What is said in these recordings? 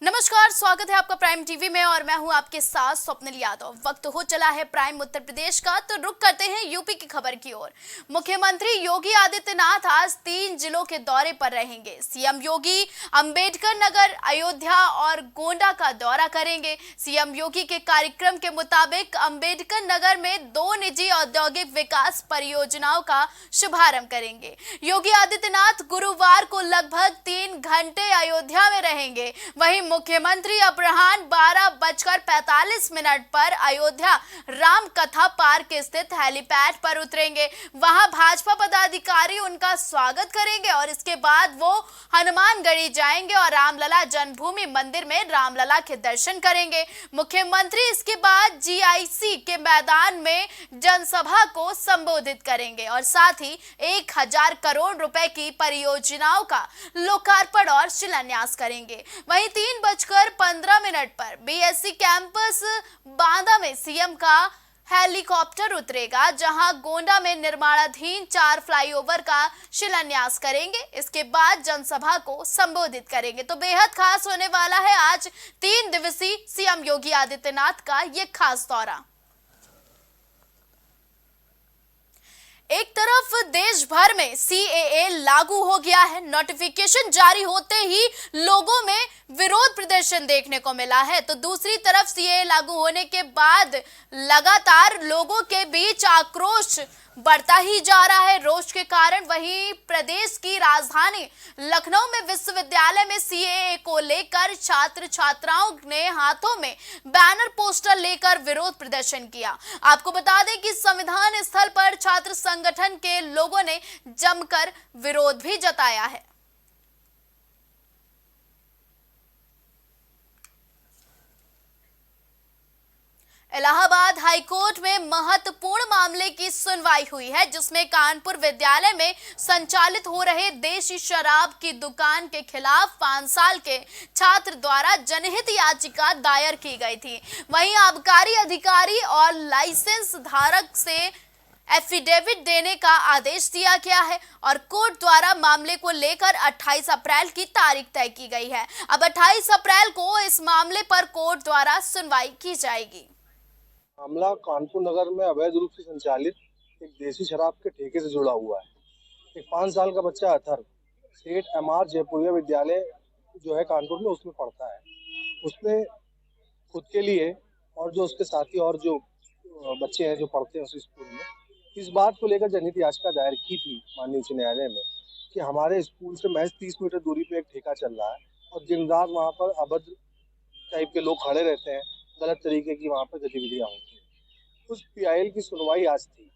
नमस्कार, स्वागत है आपका प्राइम टीवी में और मैं हूं आपके साथ स्वप्निल यादव। वक्त हो चला है प्राइम उत्तर प्रदेश का, तो रुक करते हैं यूपी की खबर की ओर। मुख्यमंत्री योगी आदित्यनाथ आज 3 जिलों के दौरे पर रहेंगे। सीएम योगी अंबेडकर नगर, अयोध्या और गोंडा का दौरा करेंगे। सीएम योगी के कार्यक्रम के मुताबिक अंबेडकर नगर में 2 निजी औद्योगिक विकास परियोजनाओं का शुभारंभ करेंगे। योगी आदित्यनाथ गुरुवार को लगभग 3 घंटे अयोध्या में रहेंगे। वहीं मुख्यमंत्री अपराह्न 12:45 पर अयोध्या राम कथा पार्क स्थित हेलीपैड पर उतरेंगे। वहां भाजपा पदाधिकारी उनका स्वागत करेंगे और इसके बाद वो हनुमानगढ़ी जाएंगे और रामलला जन्मभूमि मंदिर में रामलला के दर्शन करेंगे। मुख्यमंत्री इसके बाद जीआईसी के मैदान में जनसभा को संबोधित करेंगे और साथ ही 1000 करोड़ रुपए की परियोजनाओं का लोकार्पण और शिलान्यास करेंगे। वहीं 3:15 पर बीएससी कैंपस बांदा में सीएम का हेलीकॉप्टर उतरेगा, जहां गोंडा में निर्माणाधीन 4 फ्लाईओवर का शिलान्यास करेंगे। इसके बाद जनसभा को संबोधित करेंगे। तो बेहद खास होने वाला है आज 3 दिवसीय सीएम योगी आदित्यनाथ का ये खास दौरा। एक तरफ देश भर में सीएए लागू हो गया है। नोटिफिकेशन जारी होते ही लोगों में विरोध प्रदर्शन देखने को मिला है, तो दूसरी तरफ सीएए लागू होने के बाद लगातार लोगों के बीच आक्रोश बढ़ता ही जा रहा है। रोष के कारण वहीं प्रदेश की राजधानी लखनऊ में विश्वविद्यालय में सीएए को लेकर छात्र छात्राओं ने हाथों में बैनर पोस्टर लेकर विरोध प्रदर्शन किया। आपको बता दें कि संविधान स्थल पर छात्र संगठन के लोगों ने जमकर विरोध भी जताया है। इलाहाबाद हाईकोर्ट में महत्वपूर्ण मामले की सुनवाई हुई है, जिसमें कानपुर विद्यालय में संचालित हो रहे देशी शराब की दुकान के खिलाफ 5 साल के छात्र द्वारा जनहित याचिका दायर की गई थी। वहीं आबकारी अधिकारी और लाइसेंस धारक से एफिडेविट देने का आदेश दिया गया है और कोर्ट द्वारा मामले को लेकर 28 अप्रैल की तारीख तय की गई है। अब 28 अप्रैल को इस मामले पर कोर्ट द्वारा सुनवाई की जाएगी। मामला कानपुर नगर में अवैध रूप से संचालित एक देसी शराब के ठेके से जुड़ा हुआ है। एक 5 साल का बच्चा अथर सेठ एमआर जयपुरिया विद्यालय जो है कानपुर में, उसमें पढ़ता है। उसने खुद के लिए और जो उसके साथी और जो बच्चे हैं जो पढ़ते हैं उस स्कूल में, इस बात को लेकर जनहित याचिका दायर की थी माननीय उच्च न्यायालय में कि हमारे स्कूल से महज 30 मीटर दूरी पे एक ठेका चल रहा है और दिन रात वहाँ पर अभद्र टाइप के लोग खड़े रहते हैं, गलत तरीके की वहाँ पर गतिविधियाँ होती हैं। उस पीआईएल की सुनवाई आज थी।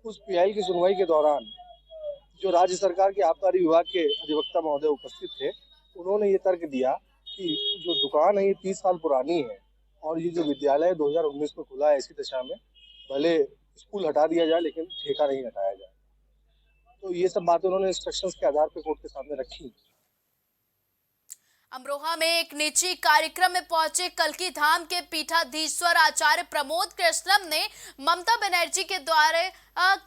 उस पीआईएल की सुनवाई के दौरान जो राज्य सरकार के आबकारी विभाग के अधिवक्ता महोदय उपस्थित थे, उन्होंने ये तर्क दिया कि जो दुकान है ये 30 साल पुरानी है और ये जो विद्यालय 2019 में खुला है, ऐसी दशा में भले स्कूल हटा दिया जाए लेकिन ठेका नहीं हटाया जाए। तो ये सब बातें उन्होंने इंस्ट्रक्शंस के आधार पर कोर्ट के सामने रखी। अमरोहा में एक निजी कार्यक्रम में पहुंचे कल्की धाम के पीठाधीश्वर आचार्य प्रमोद कृष्णम ने ममता बनर्जी के द्वारा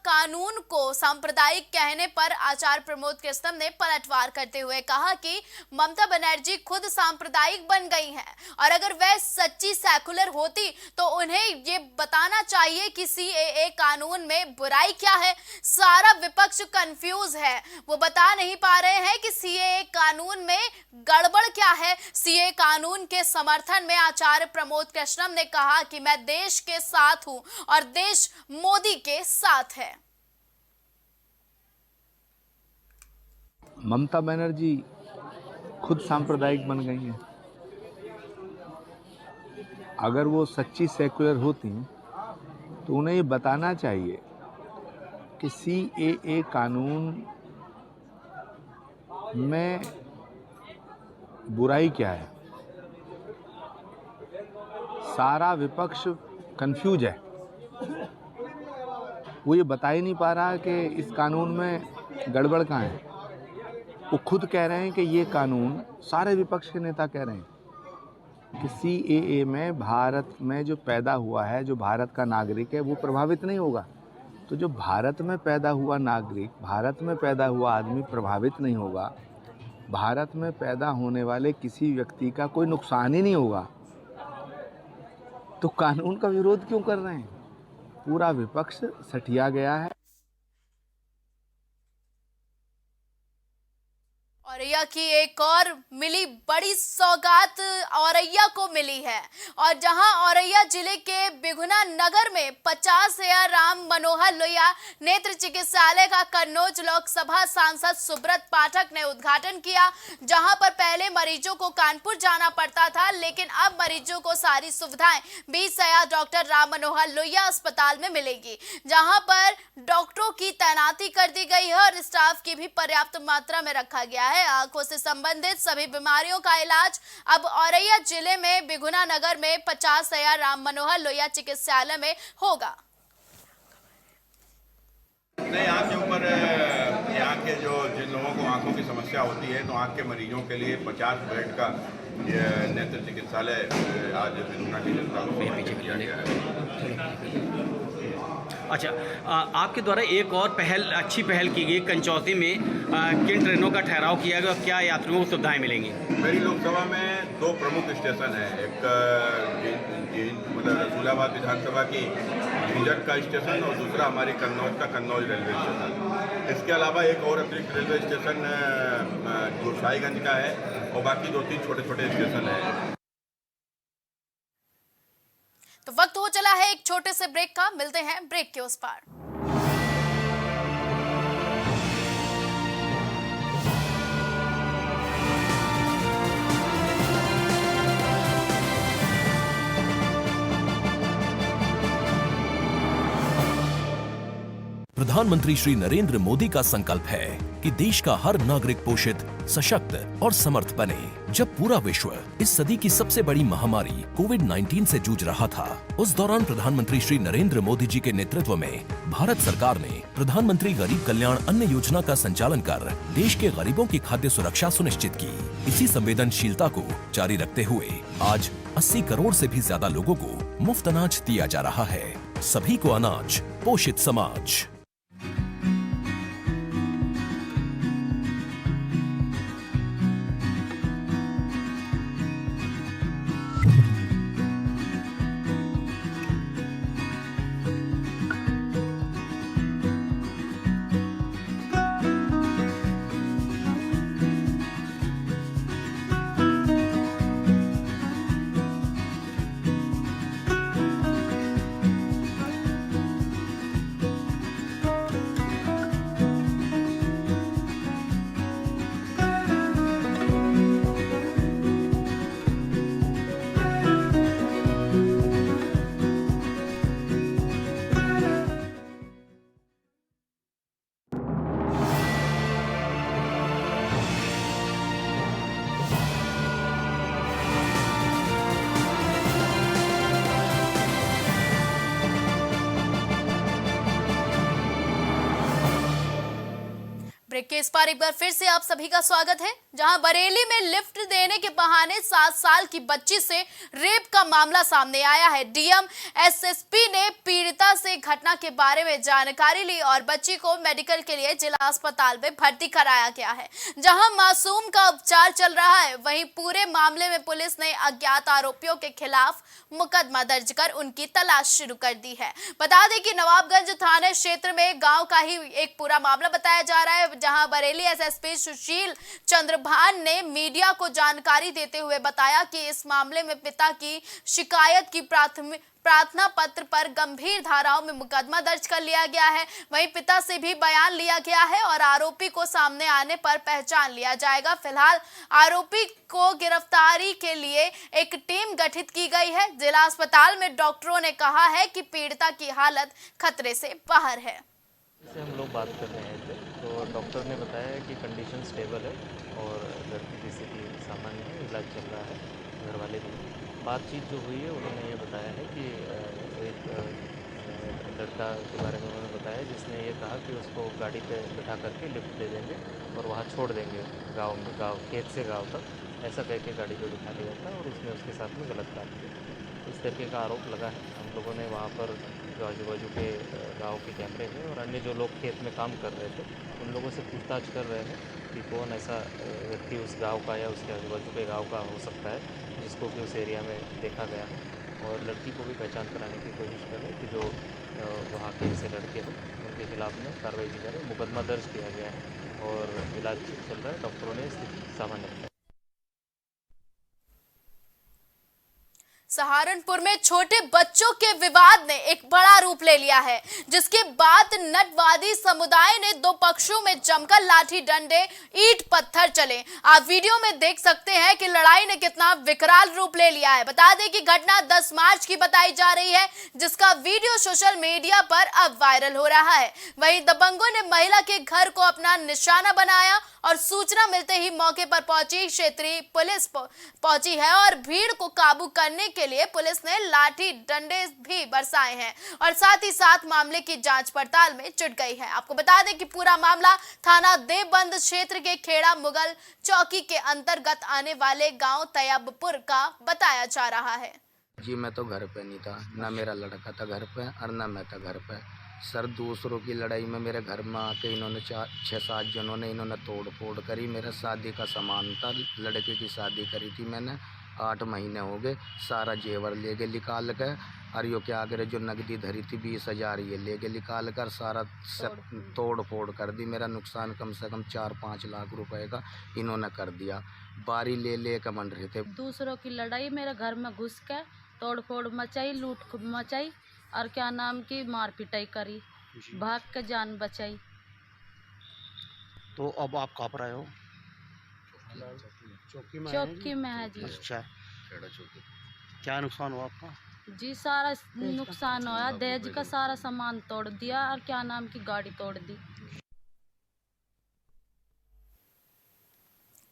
कानून को सांप्रदायिक कहने पर आचार्य प्रमोद कृष्णम ने पलटवार करते हुए कहा कि ममता बनर्जी खुद सांप्रदायिक बन गई हैं और अगर वह सच्ची सेकुलर होती तो उन्हें ये बताना चाहिए कि सीएए कानून में बुराई क्या है। सारा विपक्ष कंफ्यूज है, वो बता नहीं पा रहे हैं कि सीएए कानून में गड़बड़ क्या है। सीएए कानून के समर्थन में आचार्य प्रमोद कृष्णम ने कहा कि मैं देश के साथ हूं और देश मोदी के साथ है। ममता बनर्जी खुद सांप्रदायिक बन गई हैं। अगर वो सच्ची सेकुलर होती तो उन्हें ये बताना चाहिए कि सीएए कानून में बुराई क्या है। सारा विपक्ष कंफ्यूज है, वो ये बता ही नहीं पा रहा कि इस कानून में गड़बड़ कहाँ है। वो खुद कह रहे हैं कि ये कानून, सारे विपक्ष के नेता कह रहे हैं कि सीएए में भारत में जो पैदा हुआ है, जो भारत का नागरिक है, वो प्रभावित नहीं होगा। तो जो भारत में पैदा हुआ नागरिक, भारत में पैदा हुआ आदमी प्रभावित नहीं होगा भारत में पैदा होने वाले किसी व्यक्ति का कोई नुकसान ही नहीं होगा, तो कानून का विरोध क्यों कर रहे हैं? पूरा विपक्ष सठिया गया है। औरैया की एक और मिली बड़ी सौगात औरैया को मिली है, और जहां औरैया जिले के बिघुना नगर में 50,000 राम मनोहर लोहिया नेत्र चिकित्सालय का कन्नौज लोकसभा सांसद सुब्रत पाठक ने उद्घाटन किया। जहां पर पहले मरीजों को कानपुर जाना पड़ता था, लेकिन अब मरीजों को सारी सुविधाएं 20,000 डॉक्टर राम मनोहर लोहिया अस्पताल में मिलेगी, जहां पर डॉक्टरों की तैनाती कर दी गई है और स्टाफ की भी पर्याप्त मात्रा में रखा गया है। आंखों से संबंधित सभी बीमारियों का इलाज अब औरैया जिले में बिघुना नगर में 50,000 राम मनोहर लोहिया चिकित्सालय में होगा। नहीं, आँख के ऊपर यहाँ के जिन लोगों को आंखों की समस्या होती है, तो आँख के मरीजों के लिए 50 बेड का ये नेत्र चिकित्सालय आज बिघुना की जनता को दिया गया है। अच्छा, आपके द्वारा एक और अच्छी पहल की गई, कंचौती में किन ट्रेनों का ठहराव किया गया, क्या यात्रियों को सुविधाएं मिलेंगी? मेरी लोकसभा में 2 प्रमुख स्टेशन हैं, एक मतलब रसूलाबाद विधानसभा की झिंझट का स्टेशन और दूसरा हमारी कन्नौज का कन्नौज रेलवे स्टेशन। इसके अलावा एक और अतिरिक्त रेलवे स्टेशन गोसाईगंज का है और बाकी 2-3 छोटे-छोटे स्टेशन हैं। तो वक्त हो चला है एक छोटे से ब्रेक का, मिलते हैं ब्रेक के उस पार। प्रधानमंत्री श्री नरेंद्र मोदी का संकल्प है कि देश का हर नागरिक पोषित, सशक्त और समर्थ बने। जब पूरा विश्व इस सदी की सबसे बड़ी महामारी कोविड-19 से जूझ रहा था, उस दौरान प्रधानमंत्री श्री नरेंद्र मोदी जी के नेतृत्व में भारत सरकार ने प्रधानमंत्री गरीब कल्याण अन्न योजना का संचालन कर देश के गरीबों की खाद्य सुरक्षा सुनिश्चित की। इसी संवेदनशीलता को जारी रखते हुए आज 80 करोड़ से भी ज्यादा लोगों को मुफ्त अनाज दिया जा रहा है। सभी को अनाज, पोषित समाज। ब्रेक के इस पार एक बार फिर से आप सभी का स्वागत है। जहां बरेली में लिफ्ट देने के बहाने 7 साल की बच्ची से रेप का मामला सामने आया है। डीएम एसएसपी ने पीड़िता से घटना के बारे में जानकारी ली और बच्ची को मेडिकल के लिए जिला अस्पताल में भर्ती कराया गया है, जहां मासूम का उपचार चल रहा है। वहीं पूरे मामले में पुलिस ने अज्ञात आरोपियों के खिलाफ मुकदमा दर्ज कर उनकी तलाश शुरू कर दी है। बता दें कि नवाबगंज थाना क्षेत्र में गांव का ही एक पूरा मामला बताया जा रहा है, जहां बरेली एसएसपी सुशील चंद्रभान ने मीडिया को जानकारी देते हुए बताया कि इस मामले में पिता की शिकायत की प्रार्थना पत्र पर गंभीर धाराओं में मुकदमा दर्ज कर लिया गया है। वहीं पिता से भी बयान लिया गया है और आरोपी को सामने आने पर पहचान लिया जाएगा। फिलहाल आरोपी को गिरफ्तारी के लिए एक टीम गठित की गई है। जिला अस्पताल में डॉक्टरों ने कहा है कि पीड़िता की हालत खतरे से बाहर है। से हम लोग बात कर रहे थे तो डॉक्टर ने बताया कि कंडीशन स्टेबल है और लड़की की स्थिति सामान्य है, इलाज चल रहा है। घर वाले भी बातचीत जो हुई है उन्होंने ये बताया है कि एक लड़का के बारे में उन्होंने बताया जिसने ये कहा कि उसको गाड़ी पे बिठा करके लिफ्ट दे देंगे और वहाँ छोड़ देंगे गाँव खेत से गाँव तक, ऐसा कह के गाड़ी पे बिठा दिया था और उसने उसके साथ में गलत काम किया। इस तरीके का आरोप लगा है। हम लोगों ने वहाँ पर जो आजू बाजू के गाँव के कैमरे हैं और अन्य जो लोग खेत में काम कर रहे थे उन लोगों से पूछताछ कर रहे हैं कि कौन ऐसा व्यक्ति उस गांव का या उसके आजू बाजू के गांव का हो सकता है जिसको कि उस एरिया में देखा गया, और लड़की को भी पहचान कराने की कोशिश कर रहे हैं कि जो वहाँ के ऐसे लड़के हैं उनके खिलाफ में कार्रवाई की जा रही है। मुकदमा दर्ज किया गया है और इलाज चल रहा है, डॉक्टरों ने स्थिति सामान्य बताई। सहारनपुर में छोटे बच्चों के विवाद ने एक बड़ा रूप ले लिया है, जिसके बाद नटवादी समुदाय ने दो पक्षों में जमकर लाठी डंडे ईंट पत्थर चले। आप वीडियो में देख सकते हैं कि लड़ाई ने कितना विकराल रूप ले लिया है। बता दें कि घटना 10 मार्च की बताई जा रही है, जिसका वीडियो सोशल मीडिया पर अब वायरल हो रहा है। वहीं दबंगों ने महिला के घर को अपना निशाना बनाया और सूचना मिलते ही मौके पर पहुंची क्षेत्रीय पुलिस पहुंची है और भीड़ को काबू करने के लिए पुलिस ने लाठी डंडे भी बरसाए हैं और साथ ही साथ मामले की जांच पड़ताल में जुट गई है। आपको बता दें कि पूरा मामला थाना देवबंद क्षेत्र के खेड़ा मुगल चौकी के अंतर्गत आने वाले गांव तैयबपुर का बताया जा रहा है। जी मैं तो घर पे नहीं था, ना मेरा लड़का था घर पे और ना मैं था घर पे। सर दूसरों की लड़ाई में मेरे घर में आके इन्होंने 6-7 जनों ने इन्होंने तोड़ फोड़ करी। मेरा शादी का सामान था, लड़के की शादी करी थी मैंने, 8 महीने हो गए। सारा जेवर ले गए निकाल कर, और यो क्या करे जो नकदी धरी थी 20,000 ये ले गए निकाल कर, सारा तोड़ फोड़ कर दी। मेरा नुकसान कम से कम 4-5 लाख रुपए का इन्होंने कर दिया। बारी ले ले कर मन रहे थे। दूसरों की लड़ाई मेरे घर में घुस के तोड़ फोड़ मचाई, लूट मचाई और क्या नाम की मार पिटाई करी, भाग के जान बचाई। तो अब आप कहाँ पर आए हो? चौकी में है जी। अच्छा, क्या नुकसान हुआ आपका? जी सारा नुकसान हुआ, दहेज का सारा सामान तोड़ दिया और क्या नाम की गाड़ी तोड़ दी।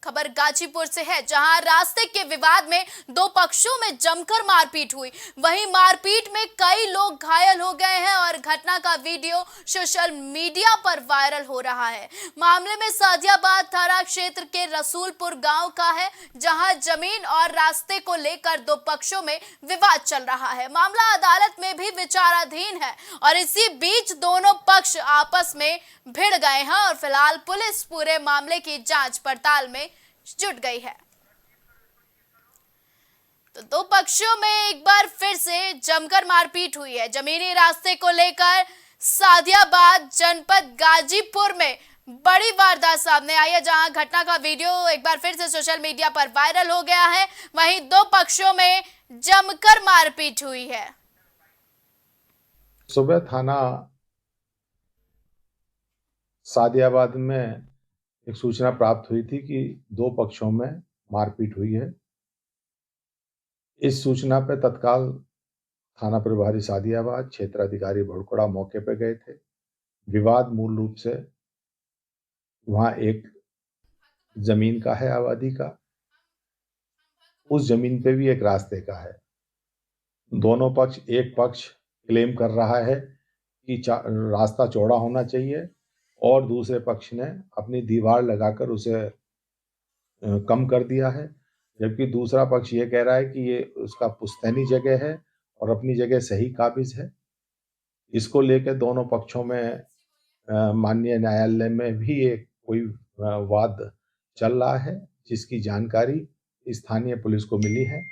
खबर गाजीपुर से है, जहां रास्ते के विवाद में दो पक्षों में जमकर मारपीट हुई। वहीं मारपीट में कई लोग घायल हो गए हैं और घटना का वीडियो सोशल मीडिया पर वायरल हो रहा है। मामले में सादियाबाद थाना क्षेत्र के रसूलपुर गांव का है, जहां जमीन और रास्ते को लेकर दो पक्षों में विवाद चल रहा है। मामला अदालत में भी विचाराधीन है और इसी बीच दोनों पक्ष आपस में भिड़ गए हैं और फिलहाल पुलिस पूरे मामले की जांच पड़ताल में जुट गई है। तो दो पक्षों में एक बार फिर से जमकर मारपीट हुई है। जमीनी रास्ते को लेकर सादियाबाद जनपद गाजीपुर में बड़ी वारदात सामने आई है, जहां घटना का वीडियो एक बार फिर से सोशल मीडिया पर वायरल हो गया है। वहीं दो पक्षों में जमकर मारपीट हुई है। सुबह थाना सादियाबाद में एक सूचना प्राप्त हुई थी कि दो पक्षों में मारपीट हुई है। इस सूचना पर तत्काल थाना प्रभारी सादियाबाद, क्षेत्राधिकारी भड़कुड़ा मौके पर गए थे। विवाद मूल रूप से वहां एक जमीन का है, आबादी का। उस जमीन पे भी एक रास्ते का है। दोनों पक्ष, एक पक्ष क्लेम कर रहा है कि रास्ता चौड़ा होना चाहिए और दूसरे पक्ष ने अपनी दीवार लगाकर उसे कम कर दिया है, जबकि दूसरा पक्ष ये कह रहा है कि ये उसका पुश्तैनी जगह है और अपनी जगह सही काबिज है। इसको लेकर दोनों पक्षों में माननीय न्यायालय में भी एक कोई वाद चल रहा है, जिसकी जानकारी स्थानीय पुलिस को मिली है।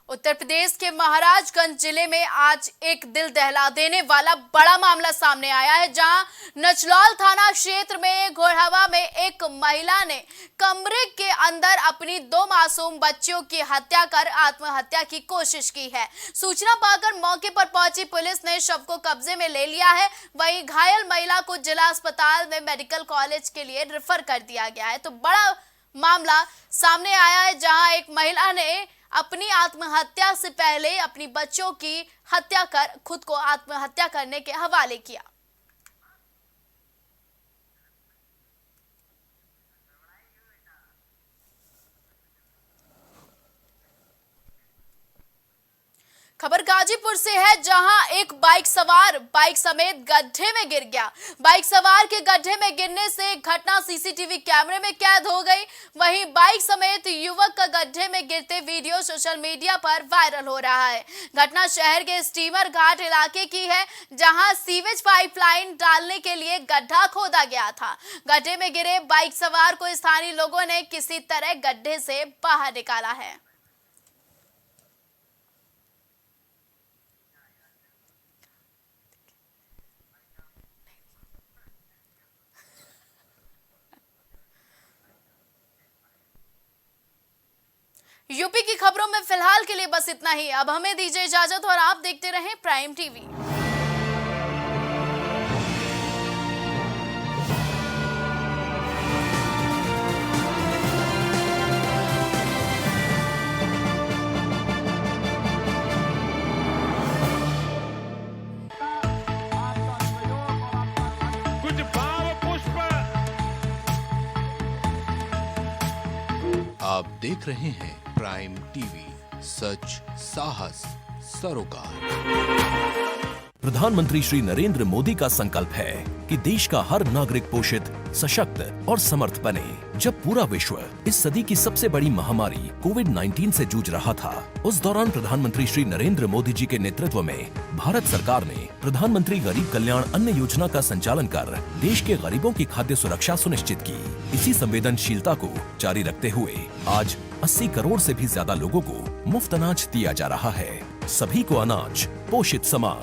उत्तर प्रदेश के महाराजगंज जिले में आज एक दिल दहला देने वाला बड़ा मामला सामने आया है, जहां नचलौल थाना क्षेत्र में घोड़हवा में एक महिला ने कमरे के अंदर अपनी 2 मासूम बच्चियों की हत्या कर आत्महत्या की कोशिश की है। सूचना पाकर मौके पर पहुंची पुलिस ने शव को कब्जे में ले लिया है। वहीं घायल महिला को जिला अस्पताल में मेडिकल कॉलेज के लिए रेफर कर दिया गया है। तो बड़ा मामला सामने आया है, जहां एक महिला ने अपनी आत्महत्या से पहले अपनी बच्चों की हत्या कर खुद को आत्महत्या करने के हवाले किया। खबर गाजीपुर से है, जहां एक बाइक सवार बाइक समेत गड्ढे में गिर गया। बाइक सवार के गड्ढे में गिरने से घटना सीसीटीवी कैमरे में कैद हो गई। वहीं बाइक समेत युवक का गड्ढे में गिरते वीडियो सोशल मीडिया पर वायरल हो रहा है। घटना शहर के स्टीमर घाट इलाके की है, जहां सीवेज पाइपलाइन डालने के लिए गड्ढा खोदा गया था। गड्ढे में गिरे बाइक सवार को स्थानीय लोगों ने किसी तरह गड्ढे से बाहर निकाला है। यूपी की खबरों में फिलहाल के लिए बस इतना ही। अब हमें दीजिए इजाजत और आप देखते रहें प्राइम टीवी। कुछ भाव पुष्प। आप देख रहे हैं प्राइम टीवी, सच साहस सरोकार। प्रधानमंत्री श्री नरेंद्र मोदी का संकल्प है कि देश का हर नागरिक पोषित, सशक्त और समर्थ बने। जब पूरा विश्व इस सदी की सबसे बड़ी महामारी कोविड-19 से जूझ रहा था, उस दौरान प्रधानमंत्री श्री नरेंद्र मोदी जी के नेतृत्व में भारत सरकार ने प्रधानमंत्री गरीब कल्याण अन्न योजना का संचालन कर देश के गरीबों की खाद्य सुरक्षा सुनिश्चित की। इसी संवेदनशीलता को जारी रखते हुए आज 80 करोड़ से भी ज्यादा लोगों को मुफ्त अनाज दिया जा रहा है। सभी को अनाज, पोषित समाज।